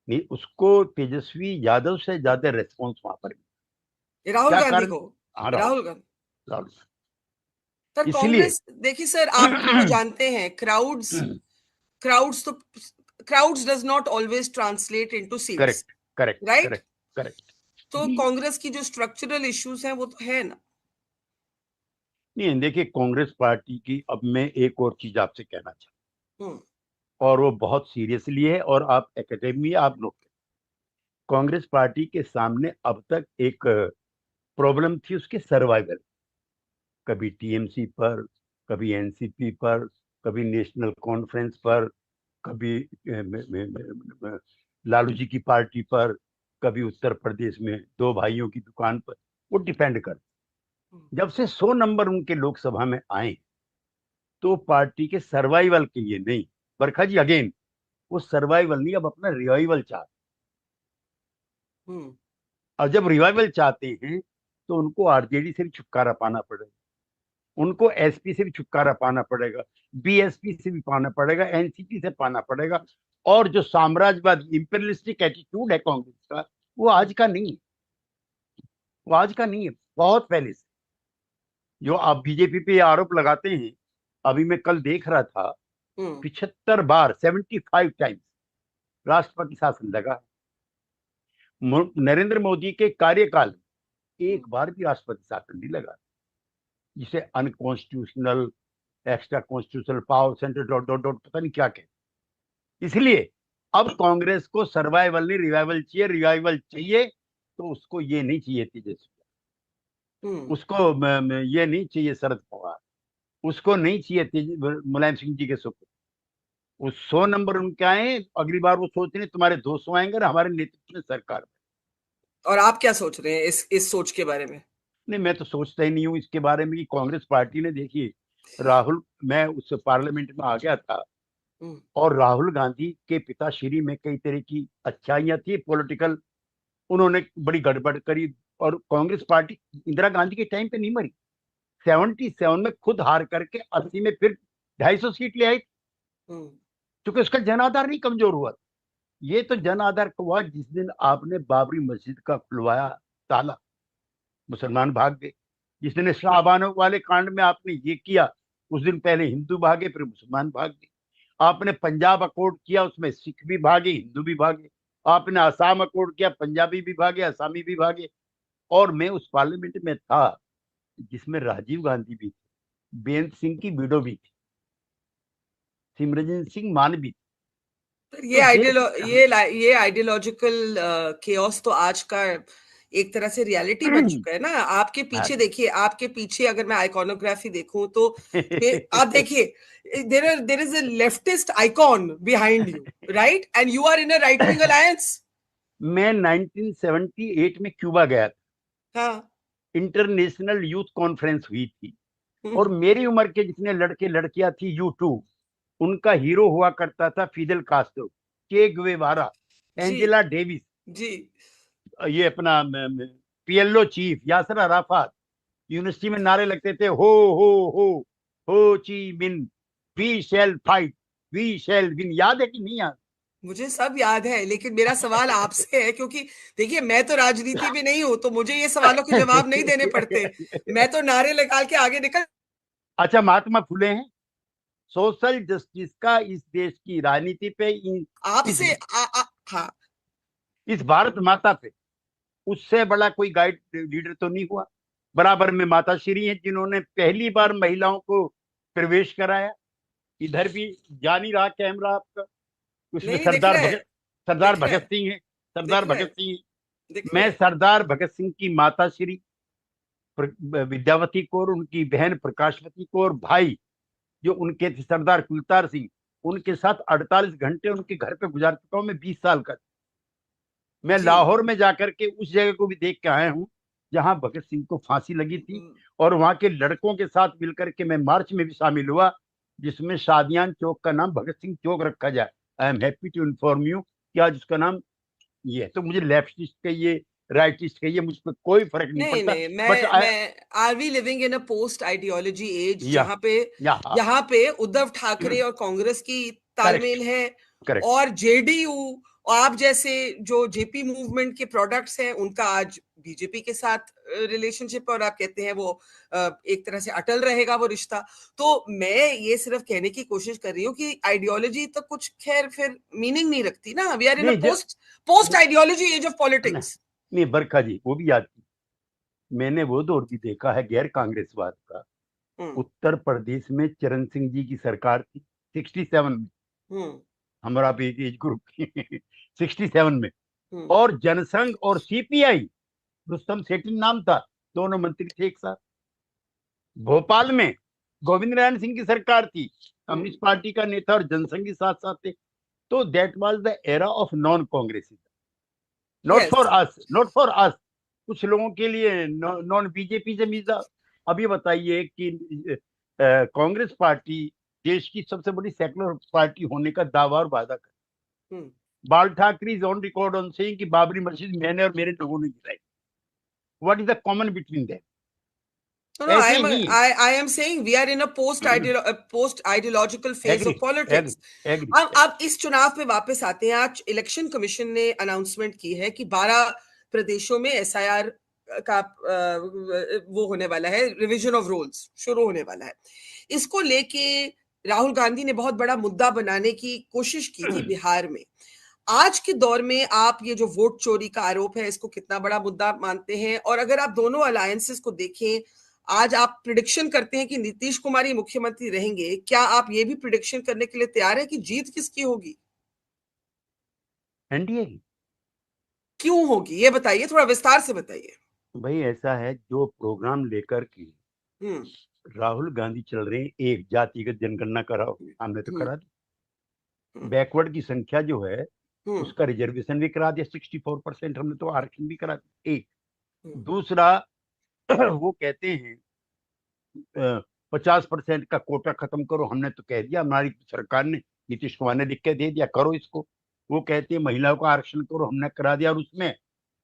नहीं, उसको तेजस्वी यादव से ज्यादा रेस्पॉन्स वहां पर मिला। राहुल क्या गांधी कारण? को। हाँ, राहुल राहुल गांधी। राहुल पर इसलिए। कांग्रेस, देखिए सर, आप तो जानते हैं, क्राउड्स तो, crowds does not always translate into seats, correct, correct, right? Correct, correct. तो कांग्रेस की जो स्ट्रक्चरल इश्यूज हैं वो तो है ना। नहीं, देखिए, कांग्रेस पार्टी की, अब मैं एक और चीज आपसे कहना चाहता हम्म, हूँ, और वो बहुत सीरियसली है, और आप एकेडमी, आप लोग, कांग्रेस पार्टी के सामने अब तक एक प्रॉब्लम थी उसके सर्वाइवल। कभी टीएमसी पर, कभी एनसीपी पर, कभी नेशनल कॉन्फ्रेंस पर, कभी लालू जी की पार्टी पर, कभी उत्तर प्रदेश में दो भाइयों की दुकान पर। वो डिपेंड कर, जब से 100 नंबर उनके लोकसभा में आए, तो पार्टी के सर्वाइवल के लिए नहीं, बरखा जी अगेन, वो सर्वाइवल नहीं, अब अपना रिवाइवल चाहते। हम्म, और जब रिवाइवल चाहते हैं, तो उनको आरजेडी से भी छुटकारा पाना पड़ेगा, उनको एसपी से भी छुटकारा पाना पड़ेगा, बीएसपी से भी पाना पड़ेगा, एनसीपी से पाना पड़ेगा। और जो साम्राज्यवाद इंपीरियलिस्टिक एटीट्यूड है कांग्रेस का, वो आज का नहीं है। वो आज का नहीं है, बहुत पहले से। जो आप बीजेपी पे आरोप लगाते हैं, अभी मैं कल देख रहा था, हम्म, 75 बार, 75 टाइम्स राष्ट्रपति शासन लगा है। नरेंद्र मोदी के कार्यकाल में एक बार भी राष्ट्रपति शासन नहीं लगा, जिसे unconstitutional, extra constitutional power, centre dot dot dot, पता नहीं क्या कहते। इसलिए अब कांग्रेस को सर्वाइवल नहीं, रिवाइवल चाहिए। रिवाइवल चाहिए तो उसको ये नहीं चाहिए तेजस्वी, हम्म। उसको ये नहीं चाहिए शरद पवार, उसको नहीं चाहिए मुलायम सिंह जी के सुपुत्र। वो 100 नंबर उनके आए, अगली बार वो सोच रहे हैं तुम्हारे 200 आएंगे और हमारे नेतृत्व में सरकार में। और आप क्या सोच रहे हैं इस सोच के बारे में? नहीं, मैं तो सोचता ही नहीं हूँ इसके बारे में कि कांग्रेस पार्टी ने, देखिए, राहुल, मैं उस पार्लियामेंट में आ गया था, हम्म, और राहुल गांधी के पिताश्री में कई तरह की अच्छाइयां थी पॉलिटिकल। उन्होंने बड़ी गड़बड़ करी, और कांग्रेस पार्टी इंदिरा गांधी के टाइम पे नहीं मरी। 77 में खुद हार करके 80 में फिर 250 सीट ले आई, हम्म, क्योंकि उसका जनाधार नहीं कमजोर हुआ। ये तो जनाधार हुआ जिस दिन आपने बाबरी मस्जिद का खुलवाया ताला, मुसलमान भाग गए। जिस दिन शाहबान वाले कांड में आपने ये किया, उस दिन पहले हिंदू भागे, फिर मुसलमान भाग गए। आपने पंजाब अकॉर्ड किया, उसमें सिख भी भागे, हिंदू भी भागे। आपने असम अकॉर्ड किया, पंजाबी भी भागे, असमी भी भागे। और मैं उस पार्लियामेंट में था जिसमें राजीव गांधी भी थे, बेअंत सिंह की विडो भी थी, सिमरन सिंह मान भी थी। पर तो देश, ये आइडियोलॉजिकल केओस तो आज का एक तरह से रियलिटी बन चुका है ना। आपके पीछे देखिए, आपके पीछे अगर मैं आइकॉनोग्राफी देखूं तो आप देखिए, there is a leftist icon behind you, right? And you are in a right wing alliance. मैं 1978 में क्यूबा गया था, हाँ। इंटरनेशनल यूथ कॉन्फ्रेंस हुई थी, और हम्म, मेरी उम्र के जितने लड़के लड़कियां थी U2, उनका हीरो हुआ करता था फिदेल कास्ट्रो, चे गुवेवारा, जी, एंजेला डेविस, जी। ये अपना PLO chief Yasser Arafat. University में नारे लगते थे, Ho Ho Chi Minh, we shall fight, we shall win, याद है कि नहीं याद? मुझे सब याद है, लेकिन मेरा सवाल आपसे है, क्योंकि देखिए मैं तो राजनीति में नहीं हूं, तो मुझे ये सवालों के जवाब नहीं देने पड़ते। मैं तो नारे लगा के आगे निकल। अच्छा, महात्मा फुले हैं, सोशल जस्टिस का इस देश की राजनीति पे, आपसे हाँ, इस भारत माता पे उससे बड़ा कोई गाइड लीडर तो नहीं हुआ। बराबर में माता श्री हैं, जिन्होंने पहली बार महिलाओं को प्रवेश कराया। इधर भी जा नहीं रहा कैमरा आपका, उसमें नहीं, दिख सरदार रहा है, भगत सरदार दिख रहा है, भगत सिंह है, सरदार दिख रहा है, भगत सिंह है। दिख रहा मैं है। सरदार भगत सिंह की माता श्री विद्यावती कौर, उनकी बहन प्रकाशवती कौर, भाई जो उनके थे सरदार कुलतार सिंह, उनके साथ 48 घंटे उनके घर पे गुजार चुका हूं मैं 20 साल का। मैं जी। लाहौर में जाकर के उस जगह को भी देख के आया हूं जहां भगत सिंह को फांसी लगी थी, और वहां के लड़कों के साथ मिलकर के मैं मार्च में भी शामिल हुआ, जिसमें शादियान चौक का नाम भगत सिंह चौक रखा जाए। I am happy to inform you कि आज उसका नाम ये है। तो मुझे लेफ्टिस्ट कहिए, राइटिस्ट कहिए, मुझ पर कोई फर्क नहीं नहीं पड़ता। नहीं, बट मैं are we living in a post ideology age, यहाँ पे उद्धव ठाकरे और कांग्रेस की तालमेल है, करेक्ट, और जेडीयू और आप जैसे जो जेपी मूवमेंट के प्रोडक्ट्स हैं उनका आज बीजेपी के साथ रिलेशनशिप, और आप कहते हैं वो एक तरह से अटल रहेगा वो रिश्ता। तो मैं ये सिर्फ कहने की कोशिश कर रही हूँ कि आइडियोलॉजी तो कुछ खैर फिर मीनिंग नहीं रखती ना। We are in a post ideology age of politics. नहीं बरखा जी, वो भी याद की, मैंने वो दौर भी देखा है गैर कांग्रेसवाद का। उत्तर प्रदेश में चरण सिंह जी की सरकार थी 67 में, हमारा भी एज ग्रुप की 67 में, और जनसंघ और सीपीआई, रुस्तम सेठी नाम था, दोनों मंत्री थे एक साथ। भोपाल में गोविंद नारायण सिंह की सरकार थी, कम्युनिस्ट पार्टी का नेता और जनसंघ के साथ साथ थे। तो that was the era of non Congressism, not for us, कुछ लोगों के लिए नॉन बीजेपी से मीजा। अभी बताइए कि कांग्रेस पार्टी देश की सबसे बड़ी सेकुलर पार्टी होने का दावा और वादा कर, बाल Thackeray is on record on saying कि बाबरी मस्जिद मैंने और मेरे लोगों ने गिराई। What is the common between them? No, I am saying we are in a post ideological phase of politics. अब इस चुनाव पे वापस आते हैं। आज इलेक्शन कमीशन ने अनाउंसमेंट की है कि 12 प्रदेशों में एसआईआर का वो होने वाला है, रिवीजन ऑफ रूल्स शुरू होने वाला है। इसको लेके राहुल गांधी ने बहुत बड़ा मुद्दा बनाने की कोशिश की थी बिहार में। आज के दौर में आप ये जो वोट चोरी का आरोप है, इसको कितना बड़ा मुद्दा मानते हैं? और अगर आप दोनों अलायंसेस को देखें, आज आप प्रिडिक्शन करते हैं कि नीतीश कुमार ही मुख्यमंत्री रहेंगे, क्या आप ये भी प्रिडिक्शन करने के लिए तैयार है कि जीत किसकी होगी? एनडीए की। क्यों होगी ये बताइए, थोड़ा विस्तार से बताइए। भाई ऐसा है, जो प्रोग्राम लेकर के राहुल गांधी चल रहे हैं, एक जातिगत जनगणना कराओ, हमने तो करा दी। बैकवर्ड की संख्या जो है उसका रिजर्वेशन भी करा दिया 64%, हमने तो आरक्षण भी करा दिया। एक दूसरा, वो कहते हैं 50% का कोटा खत्म करो, हमने तो कह दिया, हमारी सरकार ने, नीतीश कुमार ने लिख के दे दिया करो इसको। वो कहते हैं महिलाओं का आरक्षण करो, हमने करा दिया। और उसमें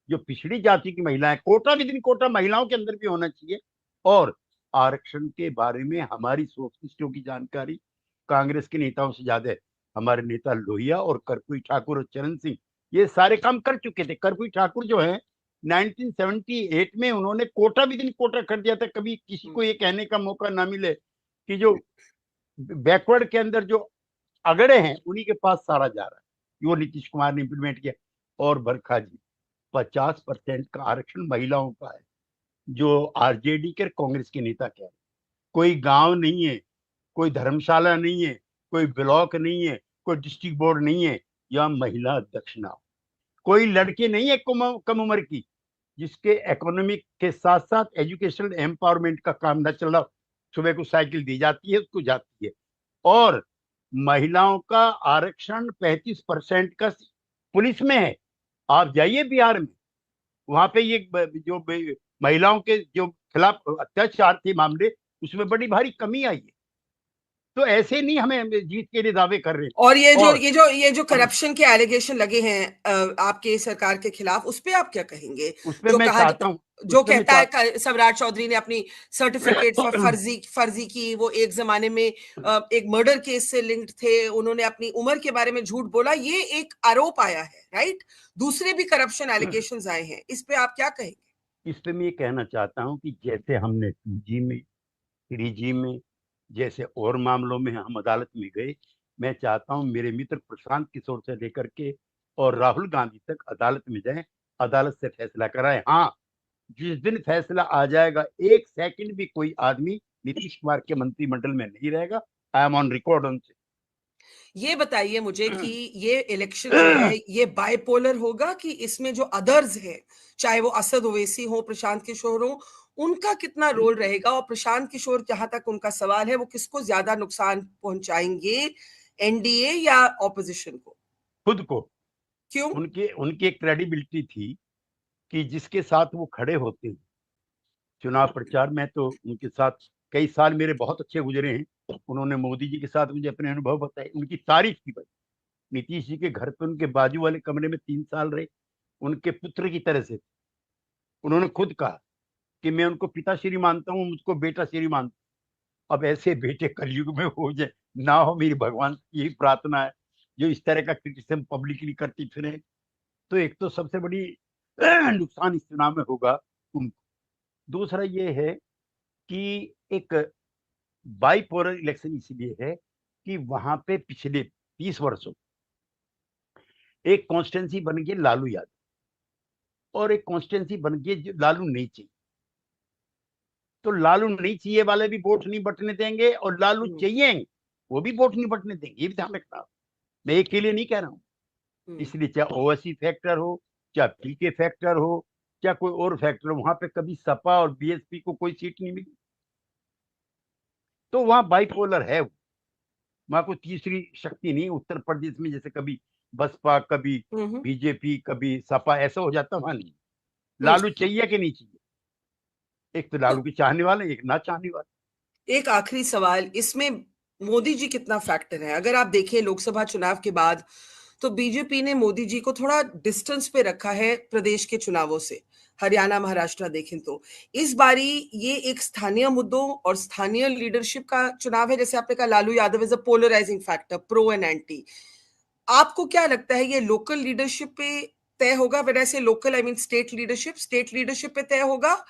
जो पिछड़ी जाति की महिलाएं, कोटा विद इन कोटा महिलाओं के अंदर भी होना चाहिए। और आरक्षण के बारे में हमारी सोफिस्टों की जानकारी कांग्रेस के नेताओं से ज्यादा है। हमारे नेता लोहिया और कर्पूरी ठाकुर और चरण सिंह ये सारे काम कर चुके थे। कर्पूरी ठाकुर जो है 1978 में उन्होंने कोटा विद इन कोटा कर दिया था। कभी किसी को ये कहने का मौका ना मिले कि जो बैकवर्ड के अंदर जो अगड़े हैं उन्हीं के पास सारा जा रहा है, वो नीतीश कुमार ने इंप्लीमेंट किया। और बरखा जी, 50% का आरक्षण महिलाओं का है, जो आरजेडी के कांग्रेस के नेता कह रहे हैं। कोई गांव नहीं है, कोई धर्मशाला नहीं है, कोई ब्लॉक नहीं है, कोई डिस्ट्रिक्ट बोर्ड नहीं है या महिला अध्यक्ष ना हो, कोई लड़के नहीं है कम उम्र की जिसके इकोनॉमिक के साथ साथ एजुकेशनल एम्पावरमेंट का काम न चल रहा। सुबह को साइकिल दी जाती है, उसको जाती है। और महिलाओं का आरक्षण 35% का पुलिस में है। आप जाइए बिहार में, वहां पे ये जो महिलाओं के जो खिलाफ अत्याचार थे मामले, उसमें बड़ी भारी कमी आई है। तो ऐसे नहीं हमें जीत के लिए दावे कर रहे हैं। और ये जो करप्शन के एलिगेशन लगे हैं आपके सरकार के खिलाफ, उस पे आप क्या कहेंगे? उस पे मैं चाहता हूं जो उसमें कहता है सम्राट चौधरी ने अपनी सर्टिफिकेट फॉर फर्जी की, वो एक जमाने में एक मर्डर केस से लिंक्ड थे, उन्होंने अपनी उम्र के बारे में झूठ बोला, ये एक आरोप आया है, राइट? दूसरे भी करप्शन एलिगेशंस आए हैं, इस पे आप क्या कहेंगे? इस पे मैं ये कहना चाहता हूं कि जैसे हमने 2G में, 3G में, जैसे और मामलों में हम अदालत में गए, मैं चाहता हूं मेरे मित्र प्रशांत किशोर से लेकर के और राहुल गांधी तक अदालत में जाएं, अदालत से फैसला कराएं। हाँ, जिस दिन फैसला आ जाएगा, एक सेकंड भी कोई आदमी नीतीश कुमार के मंत्रिमंडल में नहीं रहेगा। I am on record on से। ये बताइए मुझे कि ये इलेक्शन जो है ये बाइपोलर होगा कि इसमें जो अदर्स हैं, चाहे वो असद ओवैसी हो, प्रशांत किशोर हो, उनका कितना रोल रहेगा? और प्रशांत किशोर, जहां तक उनका सवाल है, वो किसको ज्यादा नुकसान पहुंचाएंगे, एनडीए या ऑपोजिशन को? खुद को। क्यों? उनकी एक क्रेडिबिलिटी थी कि जिसके साथ वो खड़े होते हैं चुनाव प्रचार में, तो उनके साथ कई साल मेरे बहुत अच्छे गुजरे हैं। उन्होंने मोदी जी के साथ मुझे अपने अनुभव बताए, उनकी तारीफ की भाई। नीतीश जी के घर पे उनके बाजू वाले कमरे में 3 साल रहे, उनके पुत्र की तरह से। उन्होंने खुद कहा कि मैं उनको पिताश्री मानता हूँ, मुझको बेटा श्री मानता हूँ। अब ऐसे बेटे कलयुग में हो जाए ना हो, मेरी भगवान की यही प्रार्थना है, जो इस तरह का क्रिटिसिज्म पब्लिकली करती फिरे। तो एक तो सबसे बड़ी नुकसान इस चुनाव में होगा उनको। दूसरा ये है कि एक बाइपोलर इलेक्शन इसलिए है कि वहां पे पिछले 30 वर्षों एक कॉन्स्टिट्यूंसी बन गई लालू यादव, और एक कॉन्स्टिट्यूंसी बन गई जो लालू नहीं चाहिए। तो लालू नहीं चाहिए वाले भी वोट नहीं बटने देंगे, और लालू चाहिए वो भी वोट नहीं बटने देंगे। ये भी ध्यान रखना, मैं एक के लिए नहीं कह रहा हूँ। इसलिए चाहे ओवैसी फैक्टर हो, चाहे पीके फैक्टर हो, चाहे कोई और फैक्टर हो, वहां पे कभी सपा और बीएसपी को कोई सीट नहीं मिली। तो वहां बाइपोलर है, वहां कोई तीसरी शक्ति नहीं। उत्तर प्रदेश में जैसे कभी बसपा, कभी बीजेपी, कभी सपा, ऐसा हो जाता, वहां नहीं। लालू चाहिए कि नहीं चाहिए? एक तो लालू के चाहने वाले, एक ना चाहने वाले। एक आखिरी सवाल, इसमें मोदी जी कितना फैक्टर है? अगर आप देखें लोकसभा चुनाव के बाद, तो बीजेपी ने मोदी जी को थोड़ा डिस्टेंस पे रखा है प्रदेश के चुनावों से। हरियाणा, महाराष्ट्र देखें तो इस बारी ये एक स्थानीय मुद्दों और स्थानीय लीडरशिप का चुनाव है। जैसे आपने कहा, Lalu Yadav is a polarising factor, pro and anti. आपको क्या लगता है, ये लोकल लीडरशिप पे तय होगा? वैसे से local, I mean state leadership पे तय होगा?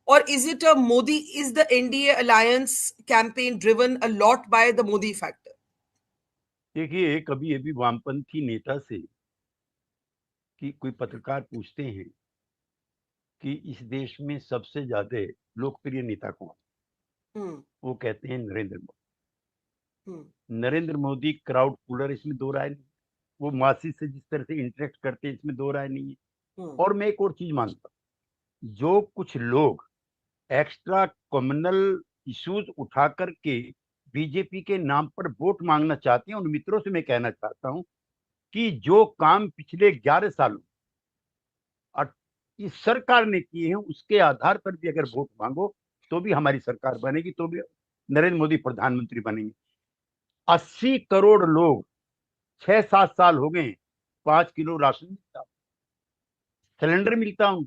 और is it a Modi, is the NDA alliance campaign driven a lot by the Modi factor? देखिए, कभी अभी वामपंथी नेता से कि कोई पत्रकार पूछते हैं कि इस देश में सबसे ज्यादा लोकप्रिय नेता कौन, वो कहते हैं नरेंद्र मोदी। नरेंद्र मोदी क्राउड पुलर, इसमें दो राय नहीं। वो मासी से जिस तरह से इंटरेक्ट करते हैं, इसमें दो राय नहीं है। और मैं एक और चीज मानता हूं, जो कुछ लोग एक्स्ट्रा कम्युनल इश्यूज उठा करके बीजेपी के नाम पर वोट मांगना चाहते हैं, उन मित्रों से मैं कहना चाहता हूं कि जो काम पिछले 11 सालों इस सरकार ने किए हैं, उसके आधार पर भी अगर वोट मांगो तो भी हमारी सरकार बनेगी, तो भी नरेंद्र मोदी प्रधानमंत्री बनेंगे। 80 करोड़ लोग, 6-7 साल हो गए, 5 किलो राशन मिलता, सिलेंडर मिलता हूं।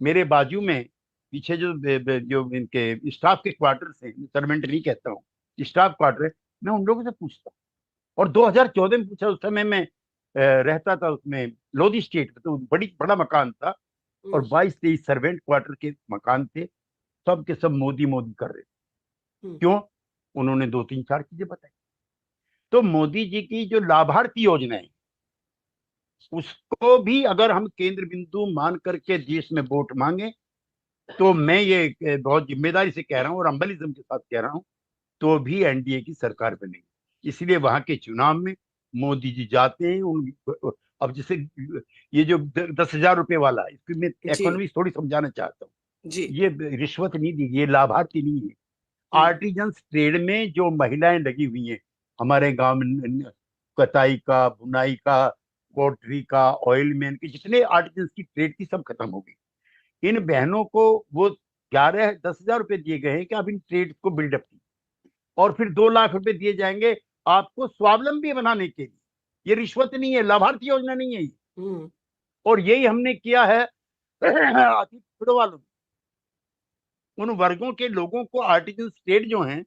मेरे बाजू में पीछे जो इनके स्टाफ के क्वार्टर्स हैं, सर्वेंट नहीं कहता हूँ, स्टाफ क्वार्टर है, मैं उन लोगों से पूछता हूँ। और 2014 में पूछा, उस समय मैं रहता था उसमें लोधी स्टेट में, तो बड़ा मकान था, और 22-23 सर्वेंट क्वार्टर के मकान थे, सब के सब मोदी मोदी कर रहे थे। क्यों? उन्होंने 2-3-4 चीजें बताई। तो मोदी जी की जो लाभार्थी योजना है, उसको भी अगर हम केंद्र बिंदु मान करके देश में वोट मांगे, तो मैं ये बहुत जिम्मेदारी से कह रहा हूं और अम्बलिज्म के साथ कह रहा हूं, तो भी एनडीए की सरकार बनेगी। इसलिए वहां के चुनाव में मोदी जी जाते हैं। अब जैसे ये जो 10,000 रुपए वाला, इसकी मैं इकोनॉमी थोड़ी समझाना चाहता हूँ। ये रिश्वत नहीं दी, ये लाभार्थी नहीं है। आर्टिजन्स ट्रेड में जो महिलाएं लगी हुई हैं हमारे गांव में, कताई का, बुनाई का, पोल्ट्री का, ऑयल मैन की, जितने आर्टिजन्स की ट्रेड थी, सब खत्म हो गई। इन बहनों को वो 10,000 रुपए दिए गए हैं कि आप इन ट्रेड को बिल्डअप कीजिए, और फिर 2 लाख रुपए दिए जाएंगे आपको स्वावलंबी बनाने के लिए। ये रिश्वत नहीं है, लाभार्थी योजना नहीं है ये। और यही हमने किया है आती वालों, उन वर्गों के लोगों को आर्टिजन स्टेट जो हैं,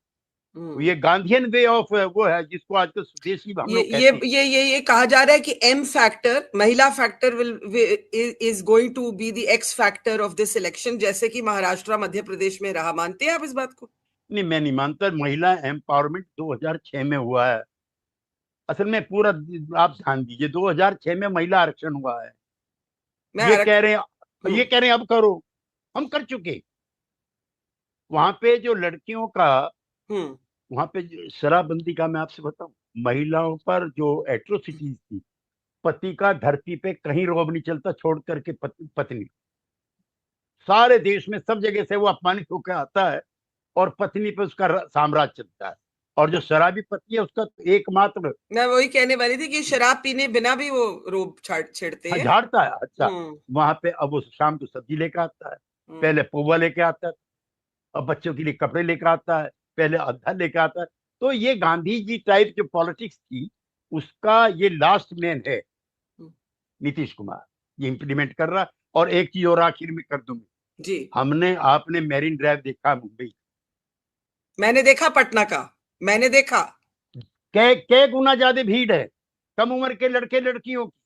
ये गांधीयन वे ऑफ वो है जिसको आजकल स्वदेशी हम लोग कहते हैं। ये कहा जा रहा है कि एम फैक्टर, महिला factor is going to be the X factor of this election, जैसे कि महाराष्ट्र मध्य प्रदेश में रहा। मानते हैं आप इस बात को? नहीं, मैं नहीं मानता। महिला एम्पावरमेंट 2006 में हुआ है। असल में पूरा आप ध्यान दीजिए, 2006 में महिला आरक्षण हुआ है। ये कह रहे हैं अब करो, हम कर चुके। वहां पे जो लड़कियों का वहां पे शराबबंदी का मैं आपसे बताऊं, महिलाओं पर जो एट्रोसिटीज थी, पति का धरती पे कहीं रोब नहीं चलता छोड़ करके पत्नी। सारे देश में सब जगह से वो अपमानित होकर आता है और पत्नी पे उसका साम्राज्य चलता है। और जो शराबी पति है उसका एकमात्र, मैं वही कहने वाली थी कि शराब पीने बिना भी वो रोब छेड़ते हैं, झाड़ता है। अच्छा, वहां पे अब वो शाम को सब्जी लेकर आता है, पहले पुआ लेके आता है, अब बच्चों के लिए कपड़े लेकर आता है, पहले अद्धा लेकर आता है। तो ये गांधी जी टाइप जो पॉलिटिक्स थी उसका ये लास्ट मैन है नीतीश कुमार, ये इंप्लीमेंट कर रहा। और एक चीज और आखिर में कर दूंगी जी, आपने मैरिन ड्राइव देखा मुंबई? मैंने देखा पटना का, मैंने देखा। कै गुना ज्यादा भीड़ है कम उम्र के लड़के लड़कियों की।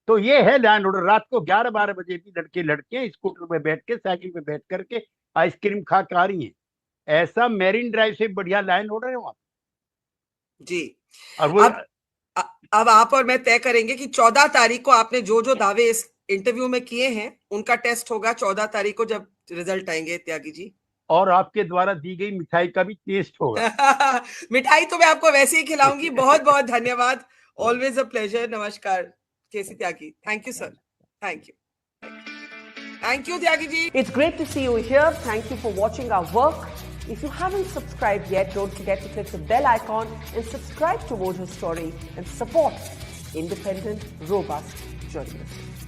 तो ये है लैंड ऑर्डर। रात को 11-12 बजे भी लड़के लड़कियां स्कूटर पे बैठ के, साइकिल पे बैठ करके आइसक्रीम खा के आ रही हैं। ऐसा मैरिन ड्राइव से बढ़िया लैंड ऑर्डर है वहां जी। और वो अब आप और मैं तय करेंगे कि 14 तारीख को आपने जो जो दावे इस इंटरव्यू में किए हैं उनका टेस्ट होगा 14 तारीख को जब रिजल्ट आएंगे, त्यागी जी। और आपके द्वारा दी गई मिठाई का भी टेस्ट होगा। मिठाई तो मैं आपको वैसे ही खिलाऊंगी। बहुत बहुत धन्यवाद, ऑलवेज अ प्लेजर। नमस्कार KC Tyagi, thank you sir, thank you Tyagi ji. It's great to see you here. Thank you for watching our work. If you haven't subscribed yet, don't forget to click the bell icon and subscribe to Mojo Story and support independent, robust journalism.